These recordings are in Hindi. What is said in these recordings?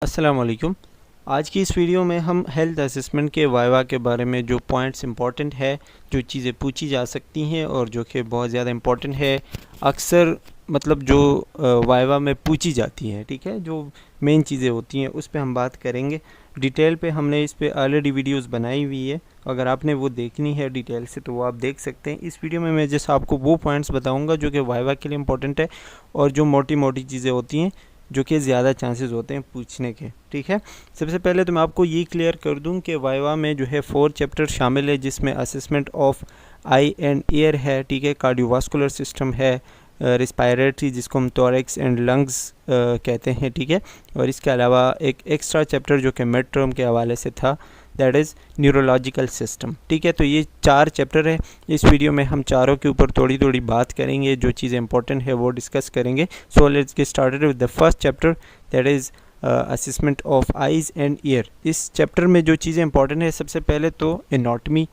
अस्सलाम वालेकुम। आज की इस वीडियो में हम हेल्थ असेसमेंट के वाइवा के बारे में जो पॉइंट्स इंपॉर्टेंट है, जो चीज़ें पूछी जा सकती हैं और जो कि बहुत ज़्यादा इम्पॉर्टेंट है, अक्सर मतलब जो वाइवा में पूछी जाती हैं, ठीक है, जो मेन चीज़ें होती हैं उस पे हम बात करेंगे। डिटेल पे हमने इस पे ऑलरेडी वीडियोस बनाई हुई है, अगर आपने वो देखनी है डिटेल से तो वो आप देख सकते हैं। इस वीडियो में मैं जैसे आपको वो पॉइंट्स बताऊँगा जो कि वाइवा के लिए इम्पोर्टेंट है और जो मोटी मोटी चीज़ें होती हैं जो कि ज़्यादा चांसेस होते हैं पूछने के, ठीक है। सबसे पहले तो मैं आपको ये क्लियर कर दूं कि वाइवा में जो है 4 चैप्टर शामिल है, जिसमें assessment of I and air है, ठीक है, कार्डियोवास्कुलर सिस्टम है, रिस्पायरेटरी जिसको हम थोरैक्स एंड लंग्स कहते हैं, ठीक है। और इसके अलावा एक एक्स्ट्रा चैप्टर जो कि मिड टर्म के हवाले से था, दैट इज़ न्यूरोलॉजिकल सिस्टम, ठीक है। तो ये 4 चैप्टर है। इस वीडियो में हम चारों के ऊपर थोड़ी थोड़ी बात करेंगे, जो चीज़ें इंपॉर्टेंट है वो डिस्कस करेंगे। So let's get started with the first chapter, that is assessment of eyes and year. इस चैप्टर में जो चीज़ें इंपॉर्टेंट है, सबसे पहले तो एनाटॉमी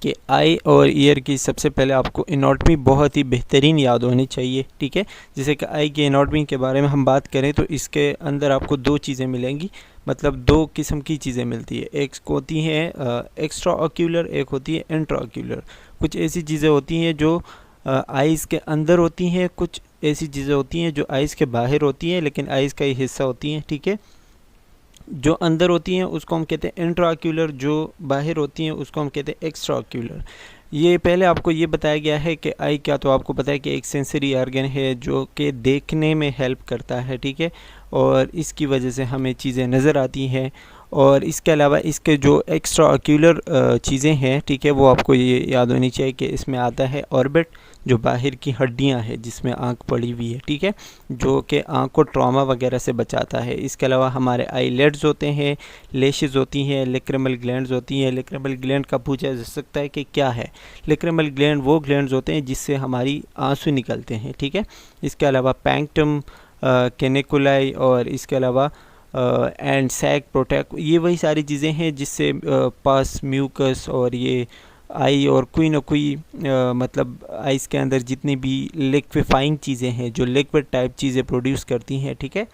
कि आई और ईयर की सबसे पहले आपको एनाटॉमी बहुत ही बेहतरीन याद होनी चाहिए, ठीक है। जैसे कि आई की एनाटॉमी के बारे में हम बात करें तो इसके अंदर आपको 2 चीज़ें मिलेंगी, मतलब 2 किस्म की चीज़ें मिलती है। एक होती हैं एक्स्ट्रा ऑक्यूलर, एक होती है इंट्रा ऑक्यूलर। कुछ ऐसी चीज़ें होती हैं जो आइज़ के अंदर होती हैं, कुछ ऐसी चीज़ें होती हैं जो आइज़ के बाहर होती हैं लेकिन आइज़ का ही हिस्सा होती हैं, ठीक है। जो अंदर होती हैं उसको हम कहते हैं इंट्राक्यूलर, जो बाहर होती हैं उसको हम कहते हैं एक्स्ट्रा ऑक्यूलर। ये पहले आपको ये बताया गया है कि आई क्या, तो आपको पता है कि एक सेंसरी ऑर्गन है जो कि देखने में हेल्प करता है, ठीक है, और इसकी वजह से हमें चीज़ें नज़र आती हैं। और इसके अलावा इसके जो एक्स्ट्रा ऑक्यूलर चीज़ें हैं, ठीक है, वो आपको ये याद होनी चाहिए कि इसमें आता है ऑर्बिट, जो बाहर की हड्डियां हैं जिसमें आँख पड़ी हुई है, ठीक है, जो कि आँख को ट्रॉमा वगैरह से बचाता है। इसके अलावा हमारे आईलेड्स होते हैं, लेशेस होती हैं, लेक्रिमल ग्लैंड्स होती हैं। लेक्रिमल ग्लैंड का पूछा जा सकता है कि क्या है। लेक्रिमल ग्लैंड वो ग्लैंड्स होते हैं जिससे हमारी आंसू निकलते हैं, ठीक है। इसके अलावा पैंक्टम, कैनिकुलाई और इसके अलावा एंड सैक प्रोटेक्ट, ये वही सारी चीज़ें हैं जिससे पास म्यूकस और ये आई और कोई ना कोई मतलब आइस के अंदर जितनी भी लिक्विफाइंग चीज़ें हैं, जो लिक्विड टाइप चीज़ें प्रोड्यूस करती हैं, ठीक है,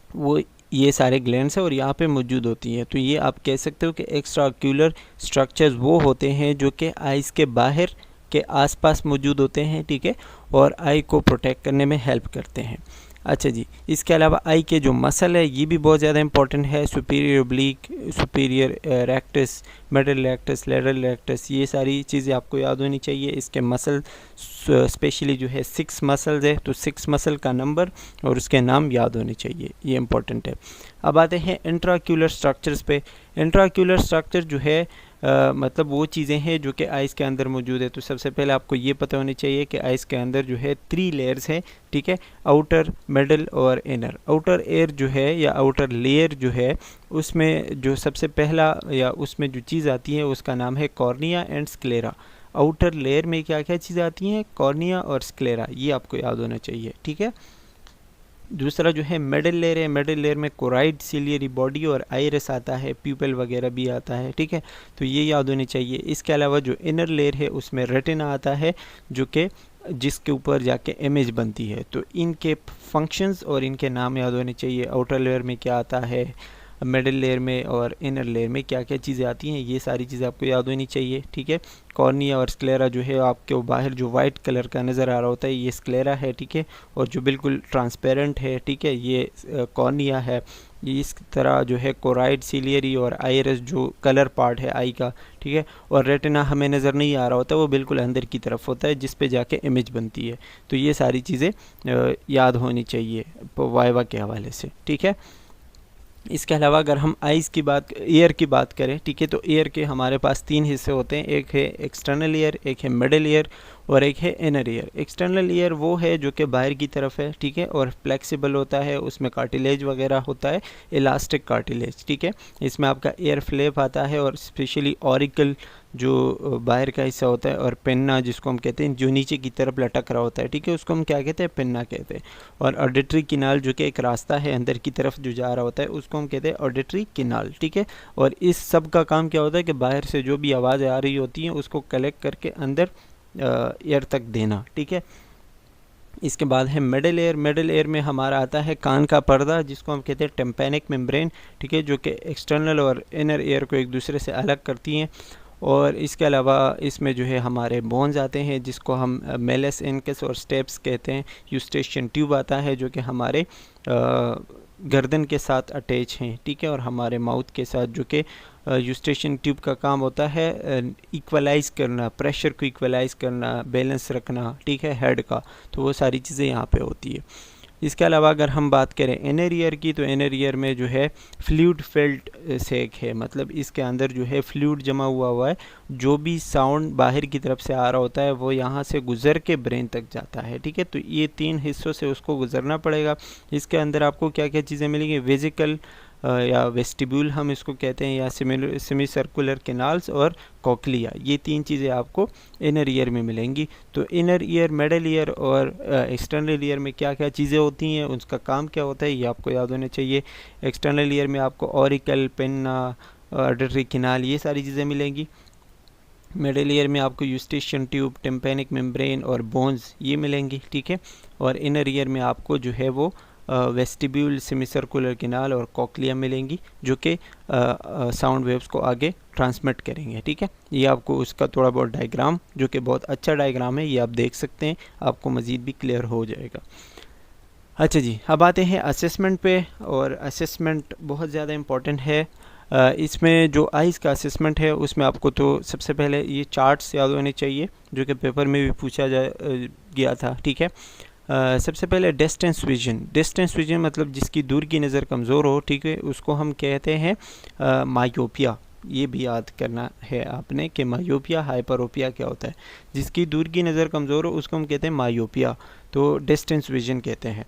वो ये सारे ग्लैंड्स हैं और यहाँ पे मौजूद होती हैं। तो ये आप कह सकते हो कि एक्स्ट्रा ऑक्यूलर स्ट्रक्चर्स वो होते हैं जो कि आइस के बाहर के आसपास मौजूद होते हैं, ठीक है, और आई को प्रोटेक्ट करने में हेल्प करते हैं। अच्छा जी, इसके अलावा आई के जो मसल है ये भी बहुत ज़्यादा इंपॉर्टेंट है। Superior oblique, superior rectus, middle rectus, lateral rectus, ये सारी चीज़ें आपको याद होनी चाहिए। इसके मसल स्पेशली जो है 6 मसल्स है, तो 6 मसल का नंबर और उसके नाम याद होने चाहिए, ये इंपॉर्टेंट है। अब आते हैं इंट्राक्यूलर स्ट्रक्चर्स पे। इंट्राक्यूलर स्ट्रक्चर जो है मतलब वो चीज़ें हैं जो कि आइस के अंदर मौजूद है। तो सबसे पहले आपको ये पता होनी चाहिए कि आइस के अंदर जो है 3 लेयर्स हैं, ठीक है, आउटर, मिडल और इनर। आउटर एयर जो है या आउटर लेयर जो है उसमें जो सबसे पहला या उसमें जो चीज़ आती है उसका नाम है cornea and sclera. Outer layer में क्या क्या चीज़ें आती हैं, कॉर्निया और स्क्लेरा, ये आपको याद होना चाहिए, ठीक है। दूसरा जो है मिडल लेयर है, मिडल लेयर में कोराइड, सिलियरी बॉडी और आइरिस आता है, प्यूपल वगैरह भी आता है, ठीक है, तो ये याद होने चाहिए। इसके अलावा जो इनर लेयर है उसमें रेटिना आता है, जो कि जिसके ऊपर जाके इमेज बनती है। तो इनके फंक्शंस और इनके नाम याद होने चाहिए। आउटर लेयर में क्या आता है, मिडल लेयर में और इनर लेयर में क्या क्या चीज़ें आती हैं, ये सारी चीज़ें आपको याद होनी चाहिए, ठीक है। कॉर्निया और स्क्लेरा जो है आपके बाहर जो वाइट कलर का नज़र आ रहा होता है ये स्क्लेरा है, ठीक है, और जो बिल्कुल ट्रांसपेरेंट है, ठीक है, ये कॉर्निया है। ये इस तरह जो है कोराइड, सिलियरी और आइरिस जो कलर पार्ट है आई का, ठीक है, और रेटिना हमें नज़र नहीं आ रहा होता, वो बिल्कुल अंदर की तरफ होता है जिस पे जाके इमेज बनती है। तो ये सारी चीज़ें याद होनी चाहिए वाइवा के हवाले से, ठीक है। इसके अलावा अगर हम आइज़ की बात, एयर की बात करें, ठीक है, तो एयर के हमारे पास 3 हिस्से होते हैं। एक है एक्सटर्नल ईयर, एक है मिडल ईयर और एक है इनर ईयर। एक्सटर्नल ईयर वो है जो कि बाहर की तरफ है, ठीक है, और फ्लेक्सिबल होता है, उसमें कार्टिलेज वगैरह होता है, इलास्टिक कार्टिलेज, ठीक है। इसमें आपका एयर फ्लैप आता है और स्पेशली ऑरिकल जो बाहर का हिस्सा होता है और पिन्ना जिसको हम कहते हैं जो नीचे की तरफ लटक रहा होता है, ठीक है, उसको हम क्या कहते हैं, पिन्ना कहते हैं। और ऑडिटरी किनाल जो कि एक रास्ता है अंदर की तरफ जो जा रहा होता है उसको हम कहते हैं ऑडिटरी किनाल, ठीक है। और इस सब का काम क्या होता है कि बाहर से जो भी आवाज़ आ रही होती है उसको कलेक्ट करके अंदर एयर तक देना, ठीक है। इसके बाद है मिडल एयर। मिडल एयर में हमारा आता है कान का पर्दा, जिसको हम कहते हैं टेम्पेनिक मेम्ब्रेन, ठीक है, जो कि एक्सटर्नल और इनर एयर को एक दूसरे से अलग करती हैं। और इसके अलावा इसमें जो है हमारे बोन्स आते हैं, जिसको हम मेलस इनकस और स्टेप्स कहते हैं। यूस्टेशियन ट्यूब आता है, जो कि हमारे गर्दन के साथ अटैच हैं, ठीक है, और हमारे माउथ के साथ, जो कि यूस्टेशियन ट्यूब का काम होता है इक्वलाइज़ करना, प्रेशर को इक्वलाइज़ करना, बैलेंस रखना, ठीक है, हेड का। तो वो सारी चीज़ें यहाँ पे होती है। इसके अलावा अगर हम बात करें इनर ईयर की, तो इनर ईयर में जो है फ्लूइड फिल्ड सेक है, मतलब इसके अंदर जो है फ्लूइड जमा हुआ है। जो भी साउंड बाहर की तरफ से आ रहा होता है वो यहाँ से गुजर के ब्रेन तक जाता है, ठीक है। तो ये 3 हिस्सों से उसको गुजरना पड़ेगा। इसके अंदर आपको क्या क्या चीज़ें मिलेंगी, वेजिकल या वेस्टिब्यूल हम इसको कहते हैं, या सेमी सर्कुलर कैनाल्स और कॉकलिया, ये 3 चीज़ें आपको इनर ईयर में मिलेंगी। तो इनर ईयर, मिडल ईयर और एक्सटर्नल ईयर में क्या क्या चीज़ें होती हैं, उसका काम क्या होता है, ये आपको याद होने चाहिए। एक्सटर्नल ईयर में आपको ऑरिकल, पेन्ना, ऑडिटरी कैनाल, ये सारी चीज़ें मिलेंगी। मिडल ईयर में आपको यूस्टेशियन ट्यूब, टेम्पेनिक मेम्ब्रेन और बोन्स, ये मिलेंगी, ठीक है। और इनर ईयर में आपको जो है वो वेस्टिब्यूल, सेमी सर्कुलर कैनाल और कॉकलिया मिलेंगी, जो कि साउंड वेव्स को आगे ट्रांसमिट करेंगे, ठीक है। ये आपको उसका थोड़ा बहुत डायग्राम, जो कि बहुत अच्छा डायग्राम है, ये आप देख सकते हैं, आपको मज़ीद भी क्लियर हो जाएगा। अच्छा जी, अब आते हैं असेसमेंट पे, और असेसमेंट बहुत ज़्यादा इम्पॉर्टेंट है। इसमें जो आइज़ का असेसमेंट है, उसमें आपको तो सबसे पहले ये चार्ट्स याद होने चाहिए, जो कि पेपर में भी पूछा गया था, ठीक है। सबसे पहले डिस्टेंस विजन। डिस्टेंस विजन मतलब जिसकी दूर की नज़र कमज़ोर हो, ठीक है, उसको हम कहते हैं मायोपिया। ये भी याद करना है आपने कि मायोपिया, हाइपरोपिया क्या होता है। जिसकी दूर की नज़र कमज़ोर हो उसको हम कहते हैं मायोपिया, तो डिस्टेंस विजन कहते हैं।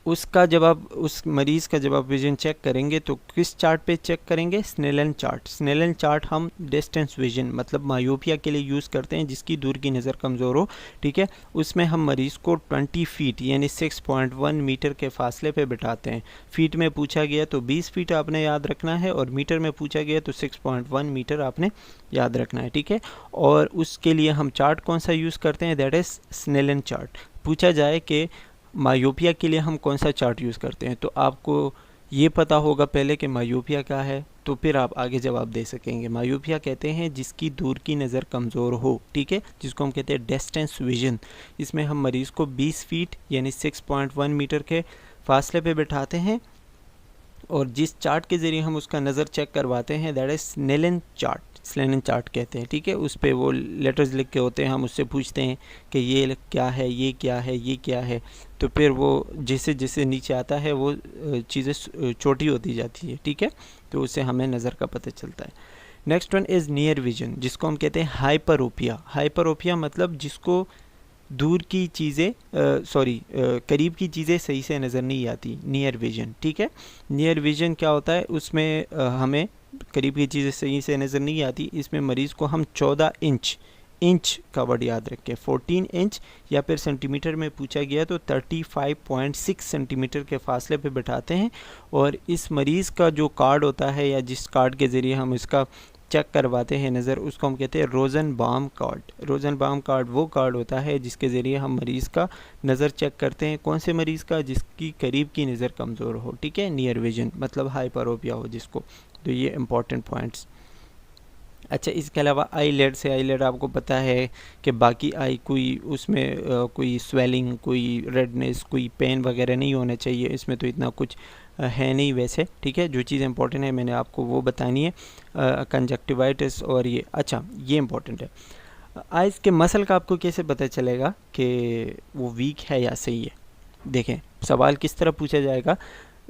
उसका जब आप उस मरीज़ का जब आप विजन चेक करेंगे तो किस चार्ट पे चेक करेंगे, स्नेलन चार्ट। स्नेलन चार्ट हम डिस्टेंस विजन मतलब मायोपिया के लिए यूज़ करते हैं, जिसकी दूर की नज़र कमज़ोर हो, ठीक है। उसमें हम मरीज़ को 20 फीट यानी 6.1 मीटर के फासले पे बिठाते हैं। फीट में पूछा गया तो 20 फीट आपने याद रखना है, और मीटर में पूछा गया तो 6.1 मीटर आपने याद रखना है, ठीक है। और उसके लिए हम चार्ट कौन सा यूज़ करते हैं, दैट इज़ स्नेलन चार्ट। पूछा जाए कि मायोपिया के लिए हम कौन सा चार्ट यूज़ करते हैं, तो आपको ये पता होगा पहले कि मायोपिया क्या है, तो फिर आप आगे जवाब दे सकेंगे। मायोपिया कहते हैं जिसकी दूर की नज़र कमज़ोर हो, ठीक है, जिसको हम कहते हैं डिस्टेंस विजन। इसमें हम मरीज़ को 20 फीट यानी 6.1 मीटर के फासले पे बिठाते हैं, और जिस चार्ट के ज़रिए हम उसका नज़र चेक करवाते हैं that is Snellen chart. Snellen chart कहते हैं, ठीक है। उस पे वो लेटर्स लिख के होते हैं, हम उससे पूछते हैं कि ये क्या है, ये क्या है, ये क्या है, तो फिर वो जैसे जैसे नीचे आता है वो चीज़ें छोटी होती जाती है, ठीक है। तो उससे हमें नज़र का पता चलता है। Next one is near vision, जिसको हम कहते हैं हाइपरोपिया। हाइपरोपिया मतलब जिसको दूर की चीज़ें करीब की चीज़ें सही से नज़र नहीं आती, नियर विजन, ठीक है। नियर विजन क्या होता है, उसमें हमें करीब की चीज़ें सही से नज़र नहीं आती। इसमें मरीज़ को हम 14 इंच का वर्ड याद रखें, 14 इंच, या फिर सेंटीमीटर में पूछा गया तो 35.6 सेंटीमीटर के फासले पे बिठाते हैं। और इस मरीज़ का जो कार्ड होता है, या जिस कार्ड के ज़रिए हम इसका चेक करवाते हैं नज़र, उसको हम कहते हैं रोज़नबाम कार्ड। रोज़नबाम कार्ड वो कार्ड होता है जिसके ज़रिए हम मरीज़ का नज़र चेक करते हैं। कौन से मरीज़ का, जिसकी करीब की नज़र कमज़ोर हो, ठीक है, नियर विजन मतलब हाइपरोपिया हो जिसको। तो ये इंपॉर्टेंट पॉइंट्स। अच्छा, इसके अलावा आई लेड से, आई लेड आपको पता है कि बाकी आई कोई उसमें कोई स्वेलिंग, कोई रेडनेस, कोई पेन वगैरह नहीं होना चाहिए। इसमें तो इतना कुछ है नहीं वैसे, ठीक है। जो चीज़ इंपॉर्टेंट है मैंने आपको वो बतानी है, कंजक्टिवाइटिस और ये। अच्छा, ये इंपॉर्टेंट है। आइज़ के मसल का आपको कैसे पता चलेगा कि वो वीक है या सही है। देखें, सवाल किस तरह पूछा जाएगा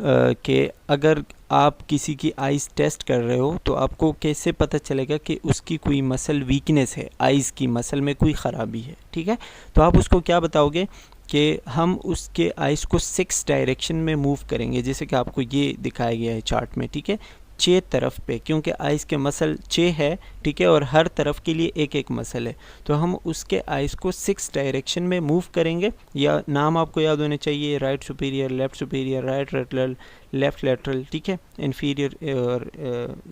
कि अगर आप किसी की आइज़ टेस्ट कर रहे हो तो आपको कैसे पता चलेगा कि उसकी कोई मसल वीकनेस है, आइज़ की मसल में कोई ख़राबी है, ठीक है। तो आप उसको क्या बताओगे कि हम उसके आइज़ को 6 डायरेक्शन में मूव करेंगे, जैसे कि आपको ये दिखाया गया है चार्ट में, ठीक है, 6 तरफ पे, क्योंकि आइज़ के मसल 6 है, ठीक है, और हर तरफ के लिए एक एक मसल है। तो हम उसके आइज़ को 6 डायरेक्शन में मूव करेंगे, या नाम आपको याद होने चाहिए, right superior, left superior, right lateral, left lateral, ठीक है, इन्फीरियर और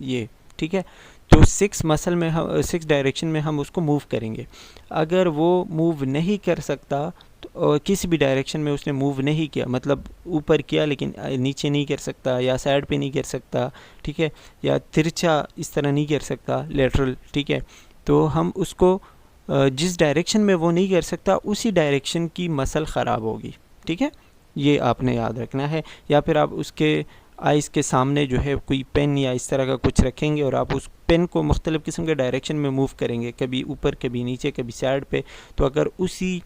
ये, ठीक है। तो 6 मसल में हम 6 डायरेक्शन में हम उसको मूव करेंगे। अगर वो मूव नहीं कर सकता तो और किसी भी डायरेक्शन में उसने मूव नहीं किया, मतलब ऊपर किया लेकिन नीचे नहीं कर सकता, या साइड पे नहीं कर सकता, ठीक है, या तिरछा इस तरह नहीं कर सकता लेटरल, ठीक है, तो हम उसको जिस डायरेक्शन में वो नहीं कर सकता उसी डायरेक्शन की मसल ख़राब होगी, ठीक है, ये आपने याद रखना है। या फिर आप उसके आइज़ के सामने जो है कोई पेन या इस तरह का कुछ रखेंगे और आप उस पेन को मुख्तलिफ़ किस्म के डायरेक्शन में मूव करेंगे, कभी ऊपर कभी नीचे कभी साइड पे, तो अगर उसी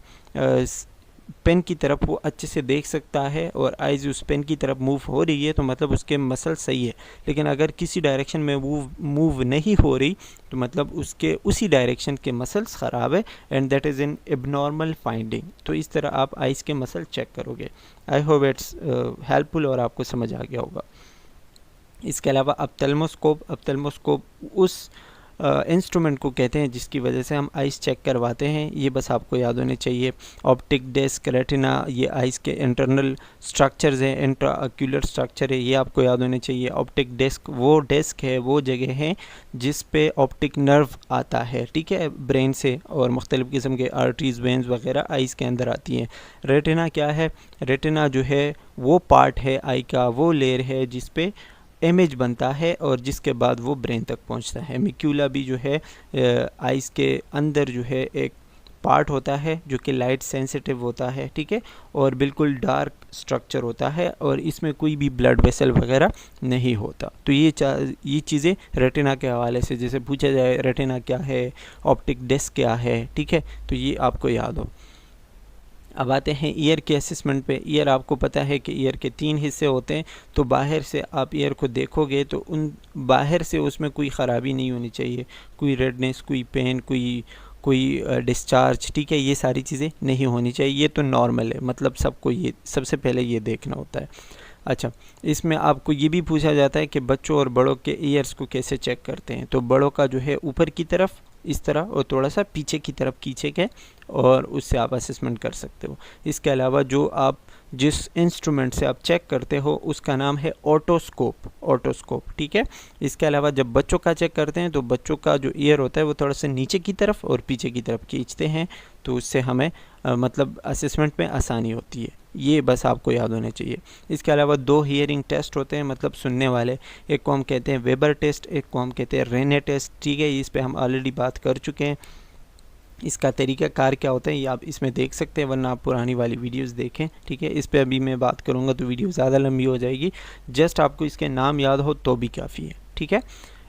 पेन की तरफ वो अच्छे से देख सकता है और आइज़ उस पेन की तरफ मूव हो रही है तो मतलब उसके मसल सही है। लेकिन अगर किसी डायरेक्शन में मूव नहीं हो रही तो मतलब उसके उसी डायरेक्शन के मसल्स ख़राब है, and that is an abnormal finding. तो इस तरह आप आइज़ के मसल चेक करोगे। आई होप इट्स हेल्पफुल और आपको समझ आ गया होगा। इसके अलावा अप्थेल्मोस्कोप उस इंस्ट्रूमेंट को कहते हैं जिसकी वजह से हम आइज़ चेक करवाते हैं, ये बस आपको याद होने चाहिए। ऑप्टिक डिस्क, रेटिना, ये आइज़ के इंटरनल स्ट्रक्चर्स हैं, इंट्राऑक्यूलर स्ट्रक्चर है, ये आपको याद होने चाहिए। ऑप्टिक डिस्क वो डिस्क है, वो जगह है जिस पे ऑप्टिक नर्व आता है, ठीक है, ब्रेन से, और मुख्तलिफ़ किस्म के आर्टरीज वेंस वगैरह आइज़ के अंदर आती हैं। रेटिना क्या है? रेटिना जो है वो पार्ट है आई का, वो लेयर है जिस पे इमेज बनता है और जिसके बाद वो ब्रेन तक पहुंचता है। मिक्यूला भी जो है आइज़ के अंदर जो है एक पार्ट होता है जो कि लाइट सेंसिटिव होता है, ठीक है, और बिल्कुल डार्क स्ट्रक्चर होता है और इसमें कोई भी ब्लड वेसल वगैरह नहीं होता। तो ये चीज़ें रेटिना के हवाले से जैसे पूछा जाए रेटिना क्या है, ऑप्टिक डिस्क क्या है, ठीक है, तो ये आपको याद हो। अब आते हैं ईयर के असेसमेंट पे। ईयर आपको पता है कि ईयर के 3 हिस्से होते हैं, तो बाहर से आप ईयर को देखोगे तो उन बाहर से उसमें कोई ख़राबी नहीं होनी चाहिए, कोई रेडनेस, कोई पेन, कोई डिस्चार्ज, ठीक है, ये सारी चीज़ें नहीं होनी चाहिए। ये तो नॉर्मल है, मतलब सबको ये सबसे पहले ये देखना होता है। अच्छा, इसमें आपको ये भी पूछा जाता है कि बच्चों और बड़ों के ईयर्स को कैसे चेक करते हैं। तो बड़ों का जो है ऊपर की तरफ इस तरह और थोड़ा सा पीछे की तरफ खींचे के, और उससे आप असेसमेंट कर सकते हो। इसके अलावा जो आप जिस इंस्ट्रूमेंट से आप चेक करते हो उसका नाम है ऑटोस्कोप, ठीक है। इसके अलावा जब बच्चों का चेक करते हैं तो बच्चों का जो ईयर होता है वो थोड़ा सा नीचे की तरफ और पीछे की तरफ खींचते हैं, तो उससे हमें मतलब असेसमेंट में आसानी होती है। ये बस आपको याद होने चाहिए। इसके अलावा 2 हियरिंग टेस्ट होते हैं, मतलब सुनने वाले, एक को हम कहते हैं वेबर टेस्ट, एक को हम कहते हैं रेने टेस्ट, ठीक है, इस पे हम ऑलरेडी बात कर चुके हैं। इसका तरीक़ाकार क्या होता है ये आप इसमें देख सकते हैं, वरना आप पुरानी वाली वीडियोस देखें, ठीक है। इस पे अभी मैं बात करूँगा तो वीडियो ज़्यादा लंबी हो जाएगी, जस्ट आपको इसके नाम याद हो तो भी काफ़ी है, ठीक है।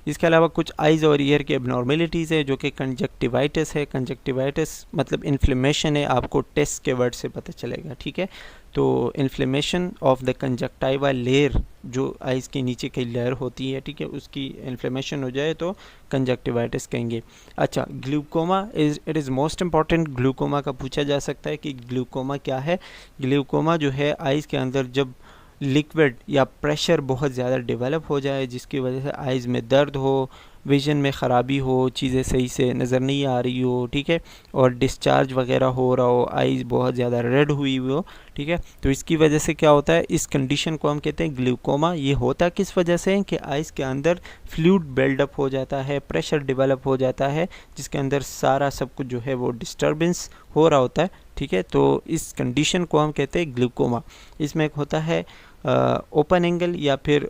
इसके अलावा कुछ आइज़ और ईयर के एबनॉर्मेलिटीज़ है जो कि कंजक्टिवाइटिस है। कंजक्टिवाइटिस मतलब इन्फ्लेमेशन है, आपको टेस्ट के वर्ड से पता चलेगा, ठीक है। तो inflammation of the conjunctiva layer, जो आइज़ के नीचे की लेयर होती है, ठीक है, उसकी इन्फ्लेमेशन हो जाए तो कंजक्टिवाइटिस कहेंगे। अच्छा, glaucoma it is most important. Glaucoma का पूछा जा सकता है कि ग्लूकोमा क्या है। ग्लूकोमा जो है आइज़ के अंदर जब लिक्विड या प्रेशर बहुत ज़्यादा डेवलप हो जाए जिसकी वजह से आइज़ में दर्द हो, विज़न में ख़राबी हो, चीज़ें सही से नज़र नहीं आ रही हो, ठीक है, और डिस्चार्ज वगैरह हो रहा हो, आइज़ बहुत ज़्यादा रेड हुई हो, ठीक है, तो इसकी वजह से क्या होता है, इस कंडीशन को हम कहते हैं ग्लूकोमा। ये होता किस वजह से है कि आइज़ के अंदर फ्लूइड बिल्डअप हो जाता है, प्रेशर डेवलप हो जाता है, जिसके अंदर सारा सब कुछ जो है वो डिस्टर्बेंस हो रहा होता है, ठीक है, तो इस कंडीशन को हम कहते हैं ग्लूकोमा। इसमें एक होता है ओपन एंगल या फिर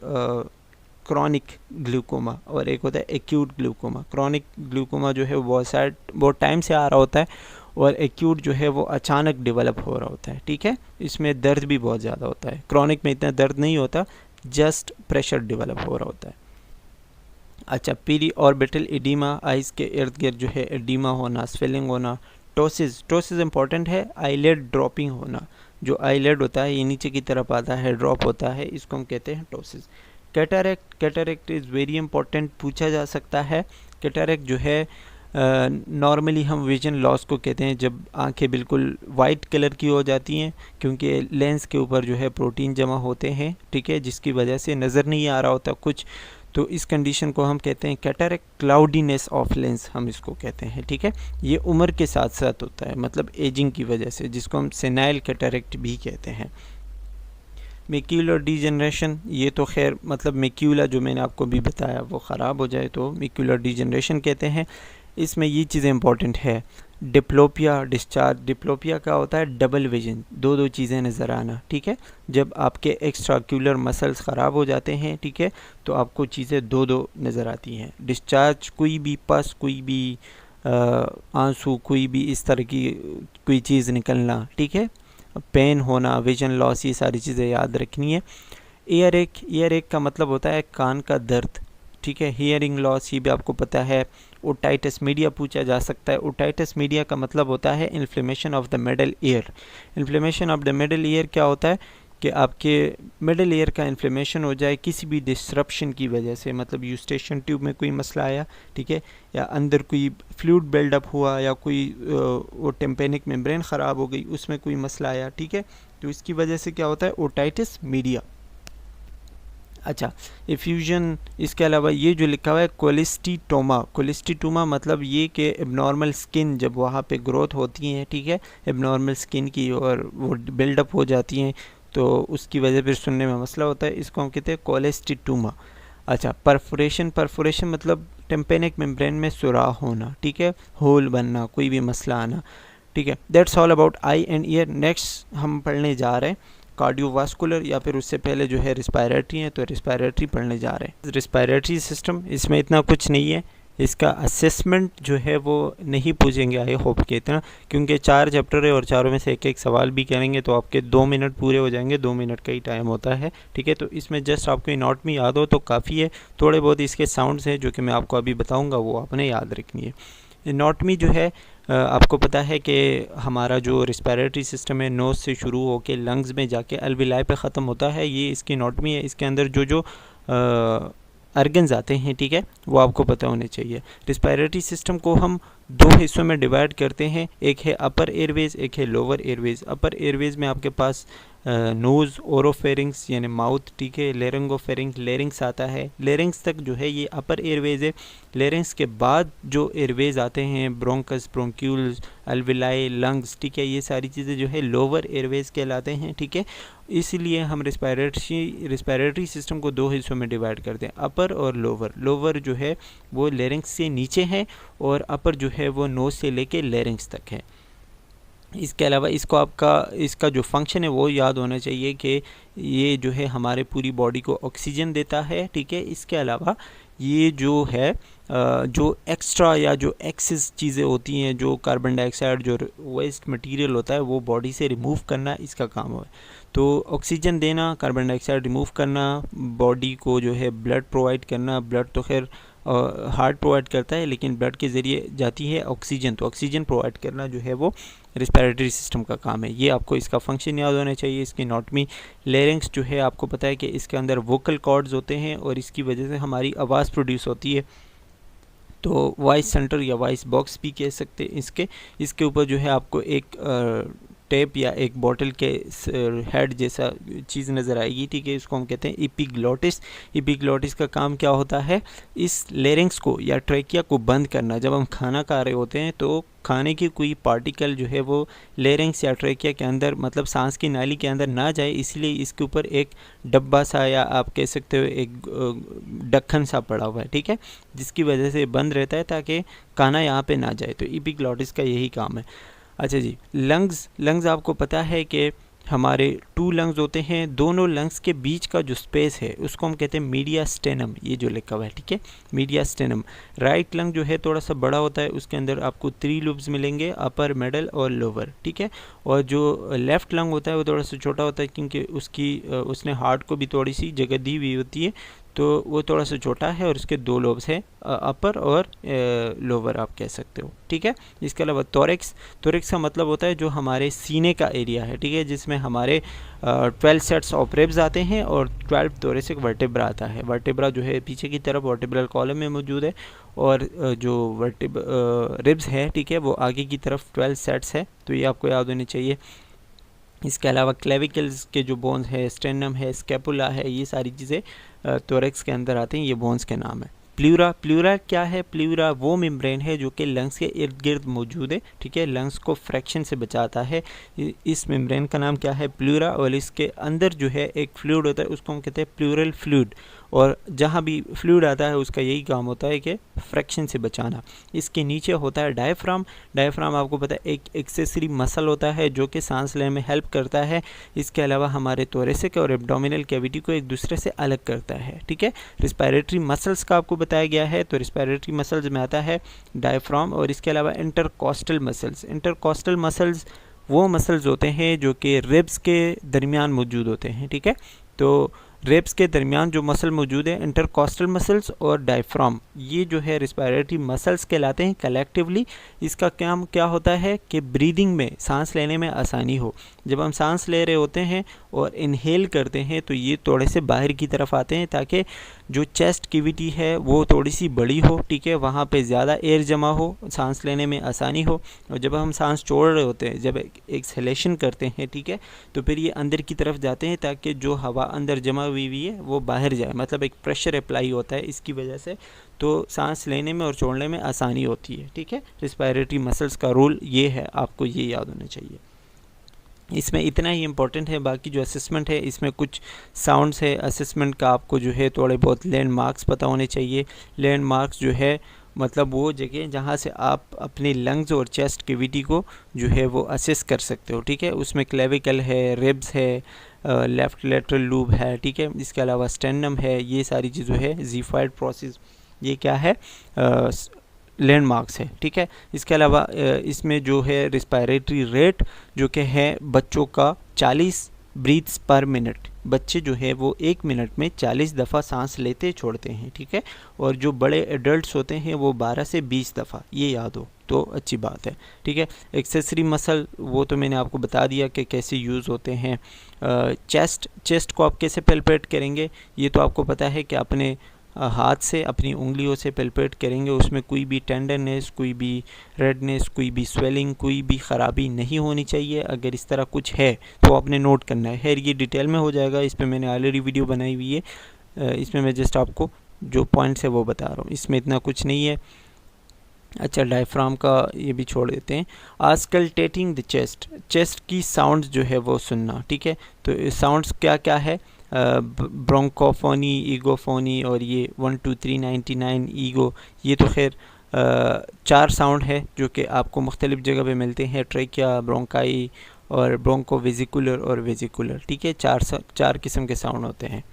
क्रॉनिक ग्लूकोमा, और एक होता है एक्यूट ग्लूकोमा। क्रॉनिक ग्लूकोमा जो है वो बहुत टाइम से आ रहा होता है, और एक्यूट जो है वो अचानक डेवलप हो रहा होता है, ठीक है। इसमें दर्द भी बहुत ज़्यादा होता है। क्रॉनिक में इतना दर्द नहीं होता, जस्ट प्रेशर डेवलप हो रहा होता है। अच्छा, पीरी ऑर्बिटल एडिमा, आइज़ के इर्द गिर्द जो है एडिमा होना, स्वेलिंग होना। टोसिस इंपॉर्टेंट है, आईलेड ड्रॉपिंग होना। जो आईलेड होता है ये नीचे की तरफ आता है, ड्रॉप होता है, इसको हम कहते हैं ptosis. Cataract is very important, पूछा जा सकता है। कैटरेक्ट जो है नॉर्मली हम विजन लॉस को कहते हैं जब आंखें बिल्कुल वाइट कलर की हो जाती हैं, क्योंकि लेंस के ऊपर जो है प्रोटीन जमा होते हैं, ठीक है, जिसकी वजह से नज़र नहीं आ रहा होता कुछ, तो इस कंडीशन को हम कहते हैं कैटरेक्ट। क्लाउडीनेस ऑफ लेंस हम इसको कहते हैं, ठीक है। ये उम्र के साथ साथ होता है, मतलब एजिंग की वजह से, जिसको हम सेनाइल कैटरेक्ट भी कहते हैं। मैक्यूलर डीजनरेशन, ये तो खैर मतलब मैक्यूला जो मैंने आपको भी बताया वो ख़राब हो जाए तो मैक्यूलर डीजनरेशन कहते हैं। इसमें ये चीज़ें इंपॉर्टेंट है, डिप्लोपिया, डिस्चार्ज। डिप्लोपिया क्या होता है? डबल विजन, दो दो चीज़ें नज़र आना, ठीक है। जब आपके एक्स्ट्राक्यूलर मसल्स ख़राब हो जाते हैं, ठीक है, तो आपको चीज़ें दो दो नज़र आती हैं। डिस्चार्ज कोई भी पस, कोई भी आंसू, कोई भी इस तरह की कोई चीज़ निकलना, ठीक है। पेन होना, विजन लॉस, ये सारी चीज़ें याद रखनी है। ईयर एक, ईयर एक का मतलब होता है कान का दर्द, ठीक है। हियरिंग लॉस, ये भी आपको पता है। ओटाइटिस मीडिया पूछा जा सकता है। ओटाइटिस मीडिया का मतलब होता है inflammation of the middle ear. Inflammation of the middle ear क्या होता है कि आपके मिडल ईयर का इन्फ्लेमेशन हो जाए किसी भी डिस्रप्शन की वजह से, मतलब यूस्टेशन ट्यूब में कोई मसला आया, ठीक है, या अंदर कोई फ्लूइड बिल्डअप हुआ, या कोई वो टेम्पेनिक मेम्ब्रेन ख़राब हो गई, उसमें कोई मसला आया, ठीक है, तो इसकी वजह से क्या होता है? Otitis media. अच्छा, इफ्यूजन, इसके अलावा ये जो लिखा हुआ है कोलिस्टीटोमा। कोलिस्टीटोमा मतलब ये कि एबनॉर्मल स्किन जब वहाँ पे ग्रोथ होती हैं, ठीक है, एबनॉर्मल स्किन की, और वो बिल्डअप हो जाती हैं, तो उसकी वजह फिर सुनने में मसला होता है, इसको हम कहते हैं कोलिस्टीटोमा। अच्छा, परफोरेशन, परफोरेशन मतलब टेम्पेनिक मेम्ब्रेन में सुराख होना, ठीक है, होल बनना, कोई भी मसला आना, ठीक है। That's all about I and year. Next हम पढ़ने जा रहे हैं कार्डियोवास्कुलर, या फिर उससे पहले जो है रिस्पायरेटरी है, तो रिस्पायरेटरी पढ़ने जा रहे हैं। रिस्पायरेटरी सिस्टम, इसमें इतना कुछ नहीं है, इसका असेसमेंट जो है वो नहीं पूछेंगे आई होप के इतना, क्योंकि 4 चैप्टर है और चारों में से एक एक सवाल भी करेंगे तो आपके 2 मिनट पूरे हो जाएंगे, 2 मिनट का ही टाइम होता है, ठीक है। तो इसमें जस्ट आपको एनाटॉमी याद हो तो काफ़ी है। थोड़े बहुत इसके साउंड्स हैं जो कि मैं आपको अभी बताऊँगा, वो आपने याद रखनी है। एनाटॉमी जो है, आपको पता है कि हमारा जो रिस्पायरेटरी सिस्टम है नोज़ से शुरू होकर लंग्स में जाके अल्विलाई पे ख़त्म होता है, ये इसकी एनाटॉमी है। इसके अंदर जो जो अर्गन्स आते हैं, ठीक है, वो आपको पता होने चाहिए। रिस्पायरेटरी सिस्टम को हम 2 हिस्सों में डिवाइड करते हैं, एक है अपर एयरवेज, एक है लोअर एयरवेज। अपर एयरवेज में आपके पास नोज़, ओरोफेरिंग्स यानी माउथ, ठीक है, लेरिंगोफेरिंग्स, लेरिंग्स आता है। लेरिंग्स तक जो है ये अपर एयरवेज है। लेरिंग्स के बाद जो एयरवेज आते हैं ब्रोंकस, ब्रोंक्यूल्स, अल्विलाई, लंग्स, ठीक है, ये सारी चीज़ें जो है लोअर एयरवेज कहलाते हैं, ठीक है। इसलिए हम रिस्पायरेटरी सिस्टम को 2 हिस्सों में डिवाइड करते हैं, अपर और लोअर। लोअर जो है वो लेरिंग्स से नीचे है और अपर जो है वो नोज़ से लेके लेरिंग्स तक है। इसके अलावा इसका जो फंक्शन है वो याद होना चाहिए कि ये जो है हमारे पूरी बॉडी को ऑक्सीजन देता है, ठीक है। इसके अलावा ये जो है जो एक्स्ट्रा या जो एक्सेस चीज़ें होती हैं, जो कार्बन डाइऑक्साइड, जो वेस्ट मटेरियल होता है, वो बॉडी से रिमूव करना इसका काम है। तो ऑक्सीजन देना, कार्बन डाइऑक्साइड रिमूव करना, बॉडी को जो है ब्लड प्रोवाइड करना। ब्लड तो खैर हार्ट प्रोवाइड करता है, लेकिन ब्लड के ज़रिए जाती है ऑक्सीजन, तो ऑक्सीजन प्रोवाइड करना जो है वो रिस्पायरेटरी सिस्टम का काम है। ये आपको इसका फंक्शन याद होना चाहिए। इसकी एनाटॉमी, लेरिंग्स जो है आपको पता है कि इसके अंदर वोकल कॉर्ड्स होते हैं और इसकी वजह से हमारी आवाज़ प्रोड्यूस होती है, तो वॉइस सेंटर या वॉइस बॉक्स भी कह सकते हैं इसके ऊपर जो है आपको एक टेप या एक बॉटल के हेड जैसा चीज़ नज़र आएगी, ठीक है, इसको हम कहते हैं एपिग्लॉटिस। एपिग्लॉटिस का काम क्या होता है? इस लेरिंग्स को या ट्रेकिया को बंद करना। जब हम खाना खा रहे होते हैं तो खाने की कोई पार्टिकल जो है वो लेरिंग्स या ट्रेकिया के अंदर, मतलब सांस की नाली के अंदर ना जाए, इसलिए इसके ऊपर एक डब्बा सा या आप कह सकते हो एक ढक्कन सा पड़ा हुआ है, ठीक है, जिसकी वजह से बंद रहता है ताकि खाना यहाँ पे ना जाए। तो एपिग्लॉटिस का यही काम है। अच्छा जी, लंग्स आपको पता है कि हमारे 2 लंग्स होते हैं, दोनों लंग्स के बीच का जो स्पेस है उसको हम कहते हैं मीडिया स्टेनम, ये जो लिखा हुआ है, ठीक है, मीडिया स्टेनम। राइट लंग जो है थोड़ा सा बड़ा होता है, उसके अंदर आपको 3 लूब्स मिलेंगे, अपर, मिडल और लोअर, ठीक है। और जो लेफ़्ट लंग होता है वो थोड़ा सा छोटा होता है, क्योंकि उसने हार्ट को भी थोड़ी सी जगह दी हुई होती है, तो वो थोड़ा सा छोटा है और उसके 2 लोब्स हैं, अपर और लोअर आप कह सकते हो, ठीक है। इसके अलावा थोरैक्स का मतलब होता है जो हमारे सीने का एरिया है, ठीक है, जिसमें हमारे 12 सेट्स ऑफ रिब्स आते हैं और 12 थोरेसिक वर्टेब्रा आता है। वर्टेब्रा जो है पीछे की तरफ वर्टेब्रल कॉलम में मौजूद है, और जो रिब्स है, ठीक है, वो आगे की तरफ 12 सेट्स है, तो ये आपको याद होनी चाहिए। इसके अलावा क्लेविकल्स के जो बोन्स है, स्टेनम है, स्कैपुला है, ये सारी चीज़ें थोरैक्स के अंदर आते हैं, ये बोन्स के नाम है। प्लूरा क्या है? प्लूरा वो मेम्ब्रेन है जो कि लंग्स के इर्द गिर्द मौजूद है, ठीक है, लंग्स को फ्रैक्शन से बचाता है। इस मेम्ब्रेन का नाम क्या है? प्लूरा। और इसके अंदर जो है एक फ्लूइड होता है, उसको हम कहते हैं प्लूरल फ्लूइड, और जहाँ भी फ्लूइड आता है उसका यही काम होता है कि फ्रैक्शन से बचाना। इसके नीचे होता है डायफ्राम। डायफ्राम आपको पता है एक एक्सेसरी मसल होता है जो कि सांस लेने में हेल्प करता है। इसके अलावा हमारे थोरेसिक और एब्डोमिनल कैविटी को एक दूसरे से अलग करता है, ठीक है। रिस्पायरेटरी मसल्स का आपको बताया गया है, तो रिस्पायरेटरी मसल्स में आता है डायफ्राम और इसके अलावा इंटरकॉस्टल मसल्स। इंटरकॉस्टल मसल्स वो मसल्स होते हैं जो कि रिब्स के दरमियान मौजूद होते हैं, ठीक है। तो रिब्स के दरमियान जो मसल मौजूद है, इंटरकॉस्टल मसल्स और डायफ्राम, ये जो है रिस्पायरेटरी मसल्स कहलाते हैं कलेक्टिवली। इसका काम क्या होता है कि ब्रीदिंग में, सांस लेने में आसानी हो। जब हम सांस ले रहे होते हैं और इनहेल करते हैं तो ये थोड़े से बाहर की तरफ आते हैं ताकि जो चेस्ट कैविटी है वो थोड़ी सी बड़ी हो, ठीक है, वहाँ पे ज़्यादा एयर जमा हो, सांस लेने में आसानी हो। और जब हम सांस छोड़ रहे होते हैं, जब एक्सहेलेशन करते हैं, ठीक है, तो फिर ये अंदर की तरफ जाते हैं ताकि जो हवा अंदर जमा हुई है वो बाहर जाए, मतलब एक प्रेशर अप्लाई होता है इसकी वजह से, तो सांस लेने में और छोड़ने में आसानी होती है, ठीक है। रिस्पायरेटरी मसल्स का रोल ये है, आपको ये याद होना चाहिए। इसमें इतना ही इम्पोर्टेंट है। बाकी जो असेसमेंट है इसमें कुछ साउंड्स है असेसमेंट का, आपको जो है थोड़े बहुत लैंडमार्क्स पता होने चाहिए। लैंडमार्क्स जो है मतलब वो जगह जहाँ से आप अपने लंग्स और चेस्ट कैविटी को जो है वो असेस कर सकते हो, ठीक है। उसमें क्लेविकल है, रिब्स है, लेफ़्ट लेटरल लूब है, ठीक है। इसके अलावा स्टेनम है, ये सारी चीज़ें है। ज़िफाइड प्रोसेस, ये क्या है, लैंडमार्क्स है, ठीक है। इसके अलावा इसमें जो है रिस्पायरेटरी रेट जो कि है बच्चों का 40 ब्रीथ्स पर मिनट। बच्चे जो है वो 1 मिनट में 40 दफ़ा सांस लेते छोड़ते हैं, ठीक है। और जो बड़े एडल्ट्स होते हैं वो 12 से 20 दफ़ा, ये याद हो तो अच्छी बात है, ठीक है। एक्सेसरी मसल वो तो मैंने आपको बता दिया कि कैसे यूज़ होते हैं। चेस्ट को आप कैसे पेल्पेट करेंगे, ये तो आपको पता है कि अपने हाथ से, अपनी उंगलियों से पेल्पेट करेंगे। उसमें कोई भी टेंडरनेस, कोई भी रेडनेस, कोई भी स्वेलिंग, कोई भी ख़राबी नहीं होनी चाहिए। अगर इस तरह कुछ है तो आपने नोट करना है। खैर ये डिटेल में हो जाएगा, इस पर मैंने ऑलरेडी वीडियो बनाई हुई है। इसमें मैं जस्ट आपको जो पॉइंट्स है वो बता रहा हूँ, इसमें इतना कुछ नहीं है। अच्छा, डायफ्राम का ये भी छोड़ देते हैं। आस्कल्टेटिंग द चेस्ट, चेस्ट की साउंड्स जो है वो सुनना, ठीक है। तो साउंड्स क्या क्या है, ब्रोंकोफोनी, ईगोफोनी और ये 1 2 3 99 ईगो, ये तो खैर 4 साउंड है जो कि आपको मुख्तलिफ जगह पे मिलते हैं, ट्रेकिया, ब्रोंकाई और ब्रोंको वेजिकुलर और वेजिकुलर, ठीक है। 4 किस्म के साउंड होते हैं।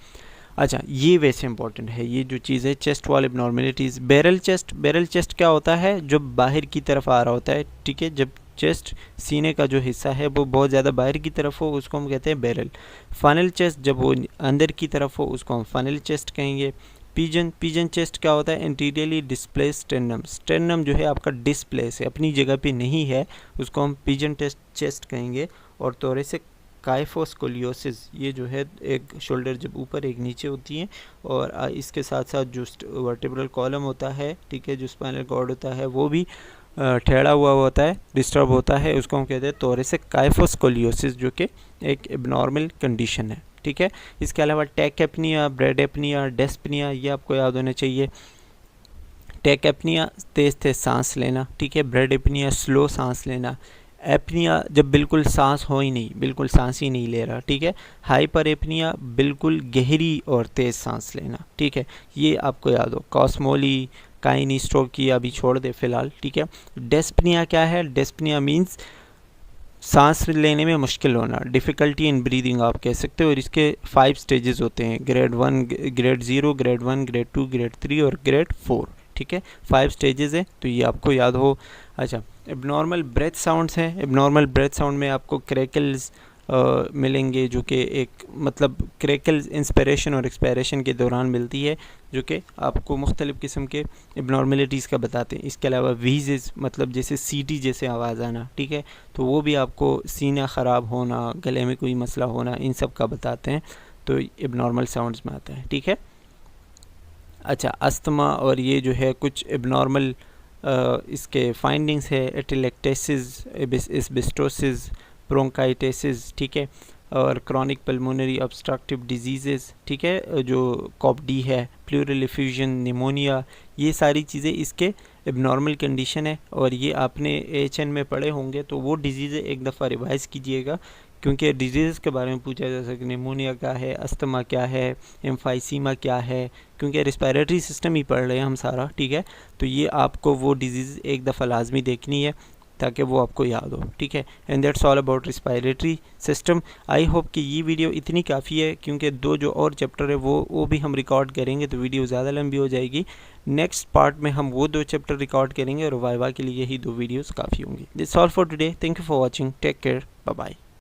अच्छा, ये वैसे इंपॉर्टेंट है, ये जो चीज़ है chest wall abnormalities. Barrel chest क्या होता है, जो बाहर की तरफ आ रहा होता है, ठीक है। जब चेस्ट, सीने का जो हिस्सा है वो बहुत ज़्यादा बाहर की तरफ हो उसको हम कहते हैं बैरल। फनल चेस्ट जब वो अंदर की तरफ हो उसको हम फनल चेस्ट कहेंगे। पिजन चेस्ट क्या होता है, इंटीरियरली डिस्प्लेस स्टेर्नम। स्टेर्नम जो है आपका डिस्प्लेस है, अपनी जगह पे नहीं है, उसको हम पिजन चेस्ट कहेंगे। और थोरेसिक काइफोस्कोलियोसिस, ये जो है एक शोल्डर जब ऊपर एक नीचे होती है और इसके साथ साथ जो वर्टिब्रल कॉलम होता है, ठीक है, जो स्पाइनल कॉर्ड होता है वो भी टेढ़ा हुआ होता है, डिस्टर्ब होता है, उसको हम कहते हैं थोरेसिक काइफोस्कोलियोसिस, जो कि एक एबनॉर्मल कंडीशन है, ठीक है। इसके अलावा टेक एपनिया, ब्रेड एपनिया, डेस्पनिया, ये आपको याद होना चाहिए। टेक एपनिया तेज़ तेज़ सांस लेना, ठीक है। ब्रेड एपनिया स्लो सांस लेना। एपनिया जब बिल्कुल सांस हो ही नहीं, बिल्कुल सांस ही नहीं ले रहा, ठीक है। हाइपर एपनिया बिल्कुल गहरी और तेज़ सांस लेना, ठीक है, ये आपको याद हो। कॉस्मोली, काइनिस्ट्रोक की अभी छोड़ दे फ़िलहाल, ठीक है। डेस्पनिया क्या है, डेस्पनिया मीन्स सांस लेने में मुश्किल होना, डिफ़िकल्टी इन ब्रीदिंग आप कह सकते हो। और इसके 5 स्टेजेस होते हैं, grade 1, grade 0, grade 1, grade 2, grade 3 और ग्रेड 4, ठीक है। 5 स्टेजेस हैं, तो ये आपको याद हो। अच्छा, एबनॉर्मल ब्रेथ साउंड्स हैं। एबनॉर्मल ब्रेथ साउंड में आपको क्रैकल्स मिलेंगे, जो कि एक मतलब क्रैकल्स इंस्पिरेशन और एक्सपायरेशन के दौरान मिलती है, जो कि आपको मुख्तलिफ़ किस्म के एबनॉर्मलिटीज़ का बताते हैं। इसके अलावा वीजेस, मतलब जैसे सीटी जैसे आवाज़ आना, ठीक है, तो वो भी आपको सीना ख़राब होना, गले में कोई मसला होना, इन सब का बताते हैं, तो एबनॉर्मल साउंड्स में आता है, ठीक है। अच्छा, अस्थमा और ये जो है कुछ एबनॉर्मल इसके फाइंडिंग्स है, एटिलेक्टेसिस, एस्बेस्टोसिस, ब्रोंकाइटिस, ठीक है, और क्रॉनिक पल्मोनरी ऑब्स्ट्रक्टिव डिजीज़ेस, ठीक है, जो कॉपडी है, प्लूरल एफ्यूजन, निमोनिया, ये सारी चीज़ें इसके एबनॉर्मल कंडीशन है। और ये आपने AHN में पढ़े होंगे, तो वो डिजीज़ें एक दफ़ा रिवाइज़ कीजिएगा क्योंकि डिजीज़ के बारे में पूछा जा सकता है, निमोनिया क्या है, अस्थमा क्या है, एम्फाइसीमा क्या है, क्योंकि रिस्पायरेटरी सिस्टम ही पढ़ रहे हैं हम सारा, ठीक है। तो ये आपको वो डिजीज़ एक दफ़ा लाजमी देखनी है ताकि वो आपको याद हो, ठीक है। And that's all about respiratory system. I hope कि ये वीडियो इतनी काफ़ी है, क्योंकि 2 जो और चैप्टर है वो भी हम रिकॉर्ड करेंगे तो वीडियो ज़्यादा लंबी हो जाएगी। नेक्स्ट पार्ट में हम वो 2 चैप्टर रिकॉर्ड करेंगे और वाइवा के लिए यही 2 वीडियोस काफ़ी होंगी। That's all for today, thank you for watching, take care, bye bye.